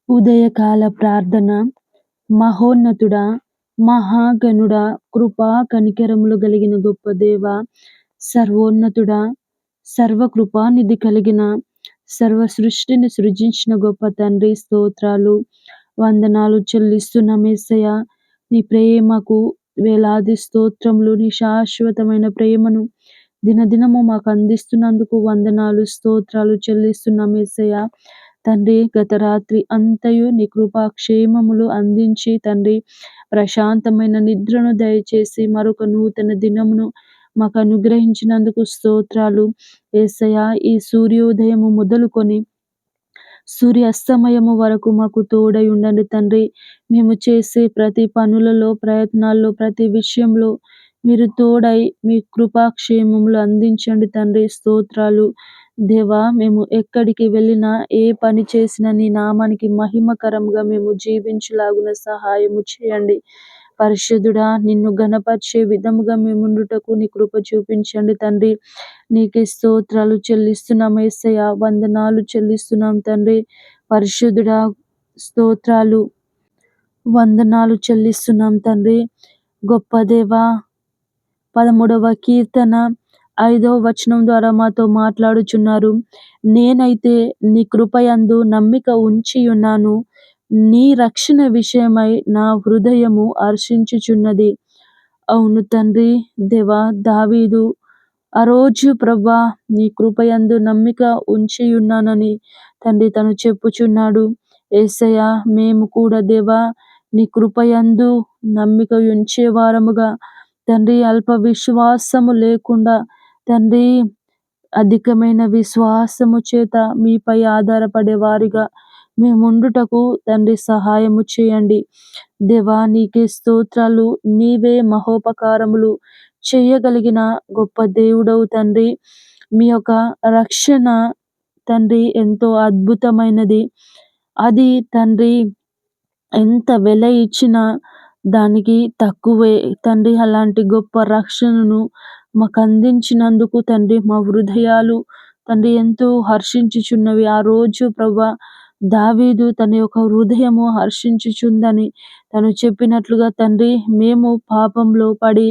ఉదయకాల ప్రార్థన. మహోన్నతుడా, మహాగణుడా, కృపా కనికరములు కలిగిన గొప్ప దేవ, సర్వోన్నతుడా, సర్వకృపానిధి కలిగిన, సర్వ సృష్టిని సృజించిన గొప్ప తండ్రి, స్తోత్రాలు వందనాలు చెల్లిస్తున్నాం యేసయ్య. నీ ప్రేమకు వేలాది స్తోత్రములు. నీ శాశ్వతమైన ప్రేమను దినదినము మాకు అందిస్తున్నందుకు వందనాలు స్తోత్రాలు చెల్లిస్తున్నాం యేసయ్య. తండ్రి, గత రాత్రి అంతయు నీ కృపాక్షేమములు అందించి తండ్రి, ప్రశాంతమైన నిద్రను దయచేసి మరొక నూతన దినమును మాకు అనుగ్రహించినందుకు స్తోత్రాలు యేసయ్య. ఈ సూర్యోదయము మొదలుకొని సూర్యాస్తమయము వరకు మాకు తోడై ఉండండి తండ్రి. మేము చేసే ప్రతి పనులలో, ప్రయత్నాల్లో, ప్రతి విషయంలో మీరు తోడై మీ కృపాక్షేమములు అందించండి తండ్రి. స్తోత్రాలు దేవా. మేము ఎక్కడికి వెళ్ళినా, ఏ పని చేసినా నీ నామానికి మహిమకరంగా మేము జీవించులాగున సహాయము చేయండి. పరిశుద్ధుడా, నిన్ను ఘనపరిచే విధముగా మేముండుటకు నీ కృప చూపించండి తండ్రి. నీకే స్తోత్రాలు చెల్లిస్తున్నాం యేసయ్య. వందనాలు చెల్లిస్తున్నాం తండ్రి. పరిశుద్ధుడా, స్తోత్రాలు వందనాలు చెల్లిస్తున్నాం తండ్రి. గొప్ప దేవా, 13వ కీర్తన 5వ వచనం ద్వారా మాతో మాట్లాడుచున్నారు. నేనైతే నీ కృపయందు నమ్మిక ఉంచి ఉన్నాను. నీ రక్షణ విషయమై నా హృదయము హర్షించుచున్నది. అవును తండ్రి దేవా, దావీదు ఆ రోజు ప్రభా నీ కృపయందు నమ్మిక ఉంచి ఉన్నానని తండ్రి తను చెప్పుచున్నాడు. యేసయ్య, మేము కూడా దేవా నీ కృపయందు నమ్మిక ఉంచే వారముగా తండ్రి, అల్ప విశ్వాసము లేకుండా తండ్రి, అధికమైన విశ్వాసము చేత మీపై ఆధారపడే వారిగా మేముండుటకు తండ్రి సహాయము చేయండి. దేవా, నీకే స్తోత్రాలు. నీవే మహోపకారములు చేయగలిగిన గొప్ప దేవుడవు తండ్రి. మీ యొక్క రక్షణ తండ్రి ఎంతో అద్భుతమైనది. అది తండ్రి ఎంత వెల ఇచ్చినా దానికి తక్కువే తండ్రి. అలాంటి గొప్ప రక్షణను మాకు అందించినందుకు తండ్రి మా హృదయాలు తండ్రి ఎంతో హర్షించుచున్నవి. ఆ రోజు ప్రభా దావీదు తన యొక్క హృదయము హర్షించుచుందని తను చెప్పినట్లుగా తండ్రి, మేము పాపంలో పడి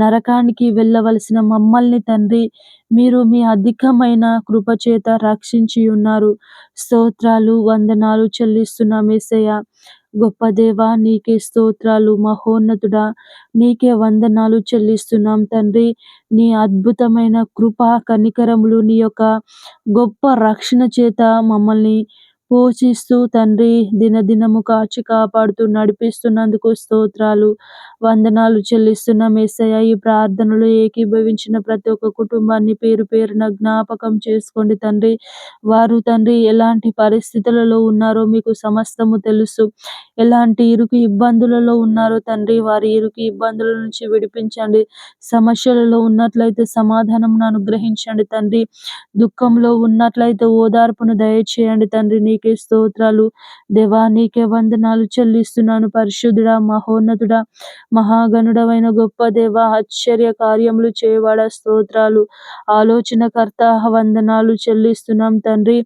నరకానికి వెళ్ళవలసిన మమ్మల్ని తండ్రి మీరు మీ అధికమైన కృపచేత రక్షించి ఉన్నారు. స్తోత్రాలు వందనాలు చెల్లిస్తున్నాం యేసయ్య. గొప్ప దేవా, నీకే స్తోత్రాలు. మహోన్నతుడా, నీకే వందనాలు చెల్లిస్తున్నాం తండ్రి. నీ అద్భుతమైన కృపా కనికరములు, నీ యొక్క గొప్ప రక్షణ చేత మమ్మల్ని పోషిస్తూ తండ్రి దినదినము కాచి కాపాడుతూ నడిపిస్తున్నందుకు స్తోత్రాలు వందనాలు చెల్లిస్తున్నాం యేసయ్య. ఈ ప్రార్థనలో ఏకీభవించిన ప్రతి ఒక్క కుటుంబాన్ని పేరు పేరున జ్ఞాపకం చేసుకోండి తండ్రి. వారు తండ్రి ఎలాంటి పరిస్థితులలో ఉన్నారో మీకు సమస్తము తెలుసు. ఎలాంటి ఇరుకు ఇబ్బందులలో ఉన్నారో తండ్రి, వారి ఇరుకు ఇబ్బందుల నుంచి విడిపించండి. సమస్యలలో ఉన్నట్లయితే సమాధానమును అనుగ్రహించండి తండ్రి. దుఃఖంలో ఉన్నట్లయితే ఓదార్పును దయచేయండి తండ్రి. నీకే స్తోత్రాలు దేవా. నీకే వందనాలు చెల్లిస్తున్నాను. పరిశుద్ధుడా, మహోన్నతుడా, మహాగణుడమైన గొప్ప దేవ, ఆశ్చర్య కార్యములు చేయవాడ స్తోత్రాలు. ఆలోచనకర్త వందనాలు చెల్లిస్తున్నాం తండ్రి.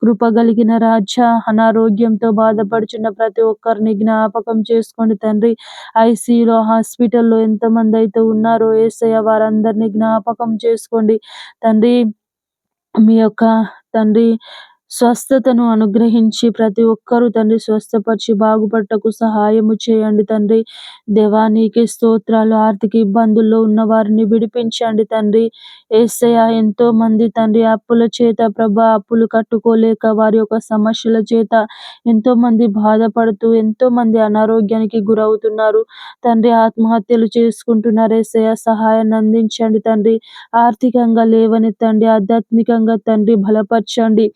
కృపగలిగిన రాజా, అనారోగ్యంతో బాధపడుచున్న ప్రతి ఒక్కరిని జ్ఞాపకం చేసుకోండి తండ్రి. ఐసీయూలో, హాస్పిటల్లో ఎంతమంది అయితే ఉన్నారో యేసయ్య, వారందరినీ జ్ఞాపకం చేసుకోండి తండ్రి. మీ యొక్క తండ్రి స్వస్థతను అనుగ్రహించి ప్రతి ఒక్కరూ తండ్రి స్వస్థపరిచి బాగుపడటకు సహాయము చేయండి తండ్రి. దేవా, నీకే స్తోత్రాలు. ఆర్థిక ఇబ్బందుల్లో ఉన్న వారిని విడిపించండి తండ్రి. యేసయ్య, ఎంతో మంది తండ్రి అప్పుల చేత ప్రభా అప్పులు కట్టుకోలేక వారి యొక్క సమస్యల చేత ఎంతో మంది బాధపడుతూ ఎంతో మంది అనారోగ్యానికి గురవుతున్నారు తండ్రి. ఆత్మహత్యలు చేసుకుంటున్నారు యేసయ్య. సహాయాన్ని అందించండి తండ్రి. ఆర్థికంగా లేవనెత్తండి, ఆధ్యాత్మికంగా తండ్రి బలపరచండి,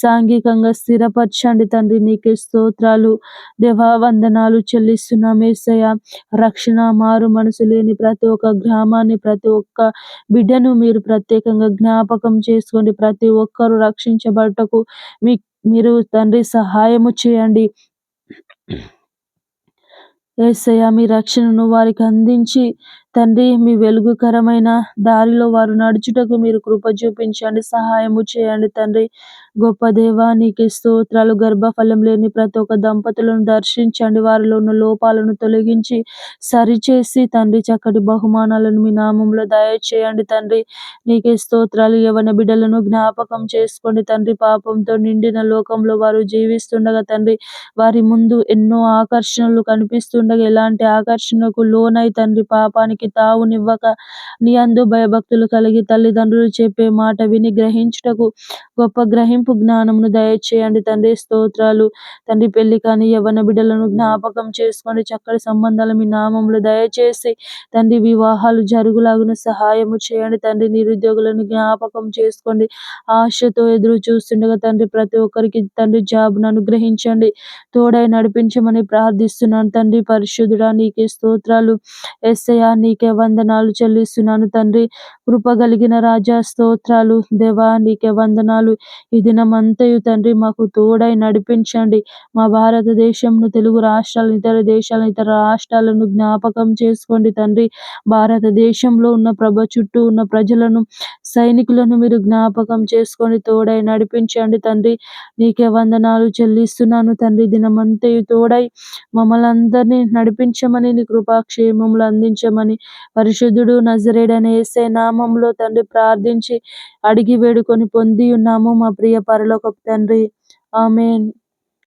సాంఘికంగా స్థిరపరచండి తండ్రి. నీకే స్తోత్రాలు దేవా. వందనాలు చెల్లిస్తున్నాం యేసయ్య. రక్షణ మారు మనసు లేని ప్రతి ఒక్క గ్రామాన్ని, ప్రతి ఒక్క బిడ్డను మీరు ప్రత్యేకంగా జ్ఞాపకం చేసుకోండి. ప్రతి ఒక్కరూ రక్షించబడటకు మీరు తండ్రి సహాయము చేయండి యేసయ్య. మీ రక్షణను వారికి అందించి తండ్రి మీ వెలుగుకరమైన దారిలో వారు నడుచుటకు మీరు కృప చూపించండి, సహాయము చేయండి తండ్రి. గొప్ప దేవా నీకే స్తోత్రాలు. గర్భఫలం లేని ప్రతి ఒక్క దంపతులను దర్శించండి. వారిలో ఉన్న లోపాలను తొలగించి సరిచేసి తండ్రి చక్కటి బహుమానాలను మీ నామంలో దయచేయండి తండ్రి. నీకే స్తోత్రాలు. యవ్వన బిడ్డలను జ్ఞాపకం చేసుకోండి తండ్రి. పాపంతో నిండిన లోకంలో వారు జీవిస్తుండగా తండ్రి, వారి ముందు ఎన్నో ఆకర్షణలు కనిపిస్తుండగా ఎలాంటి ఆకర్షణకు లోనై తండ్రి పాపానికి తావునివ్వక నీ యందు భయభక్తులు కలిగి తల్లిదండ్రులు చెప్పే మాట విని గ్రహించుటకు గొప్ప గ్రహింపు జ్ఞానమును దయచేయండి తండ్రి. స్తోత్రాలు తండ్రి. పెళ్లి కాని యవ్వన బిడ్డలను జ్ఞాపకం చేసుకోండి. చక్కటి సంబంధాలు మీ నామంలో దయచేసి తండ్రి వివాహాలు జరుగులాగున సహాయము చేయండి తండ్రి. నిరుద్యోగులను జ్ఞాపకం చేసుకోండి. ఆశతో ఎదురు చూస్తుండగా తండ్రి ప్రతి ఒక్కరికి తండ్రి జాబ్ను అనుగ్రహించండి. తోడై నడిపించమని ప్రార్థిస్తున్నాను తండ్రి. పరిశుద్ధుడా నీకే స్తోత్రాలు. యేసయ్యా నీకే వందనాలు చెల్లిస్తున్నాను తండ్రి. కృప కలిగిన రాజా స్తోత్రాలు. దేవా నీకే వందనాలు. ఈ దినమంతయు తండ్రి మాకు తోడై నడిపించండి. మా భారతదేశంను, తెలుగు రాష్ట్రాలను, ఇతర రాష్ట్రాలను జ్ఞాపకం చేసుకోండి తండ్రి. భారతదేశంలో ఉన్న చుట్టూ ఉన్న ప్రజలను, సైనికులను మీరు జ్ఞాపకం చేసుకొని తోడై నడిపించండి తండ్రి. నీకే వందనాలు చెల్లిస్తున్నాను తండ్రి. దినమంతయు తోడై మమ్మల్ని అందరినీ నడిపించమని, నీ కృపాక్షేమములు అందించమని పరిశుద్ధుడు నజరేయుడైన యేసయ్య నామములో తండ్రి ప్రార్థించి అడిగి వేడుకొని పొంది ఉన్నాము మా ప్రియ పరలోకపు తండ్రి. ఆమేన్.